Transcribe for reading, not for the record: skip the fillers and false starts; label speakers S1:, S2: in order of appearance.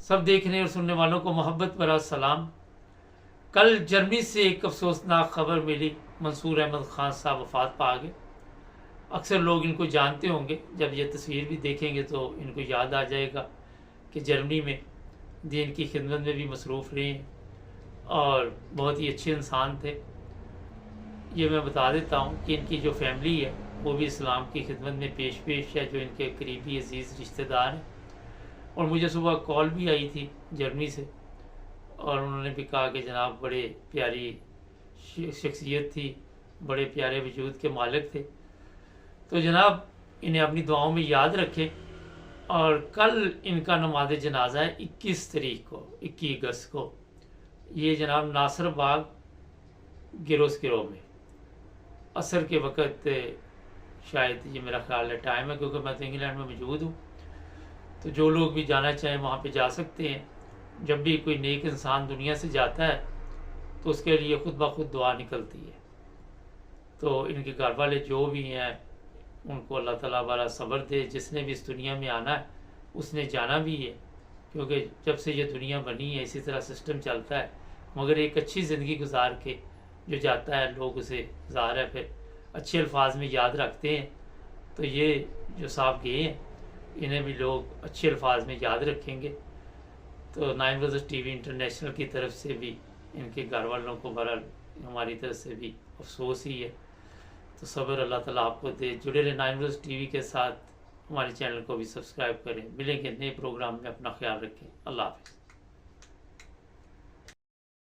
S1: सब देखने और सुनने वालों को मोहब्बत भरा सलाम। कल जर्मनी से एक अफसोसनाक खबर मिली, मंसूर अहमद खान साहब वफात पा गए। अक्सर लोग इनको जानते होंगे, जब ये तस्वीर भी देखेंगे तो इनको याद आ जाएगा कि जर्मनी में दीन की खिदमत में भी मसरूफ़ रहे हैं और बहुत ही अच्छे इंसान थे। ये मैं बता देता हूँ कि इनकी जो फैमिली है वो भी इस्लाम की खिदमत में पेश है, जो इनके करीबी अजीज़ रिश्तेदार हैं। और मुझे सुबह कॉल भी आई थी जर्मनी से, और उन्होंने भी कहा कि जनाब बड़े प्यारी शख्सियत थी, बड़े प्यारे वजूद के मालिक थे, तो जनाब इन्हें अपनी दुआओं में याद रखें। और कल इनका नमाज जनाजा है 21 तारीख को, 21 अगस्त को। ये जनाब नासर बाग गिरोस गिरोह में असर के वक़्त, शायद ये मेरा ख्याल है टाइम है, क्योंकि मैं तो इंग्लैंड में मौजूद हूँ। तो जो लोग भी जाना चाहें वहाँ पे जा सकते हैं। जब भी कोई नेक इंसान दुनिया से जाता है तो उसके लिए खुद ब खुद दुआ निकलती है। तो इनके घर वाले जो भी हैं उनको अल्लाह ताला बड़ा सब्र दे। जिसने भी इस दुनिया में आना है उसने जाना भी है, क्योंकि जब से ये दुनिया बनी है इसी तरह सिस्टम चलता है। मगर एक अच्छी ज़िंदगी गुजार के जो जाता है लोग उसे ज़ाहिर है फिर अच्छे अल्फाज में याद रखते हैं। तो ये जो साहब गए हैं इन्हें भी लोग अच्छे अल्फाज में याद रखेंगे। तो 9 वज़ टीवी इंटरनेशनल की तरफ से भी इनके घर वालों को बहरहाल हमारी तरफ से भी अफसोस ही है। तो सब्र अल्लाह ताला आपको दे। जुड़े रहे 9 वज़ टीवी के साथ, हमारे चैनल को भी सब्सक्राइब करें। मिलेंगे नए प्रोग्राम में, अपना ख्याल रखें। अल्लाह हाफ़िज़।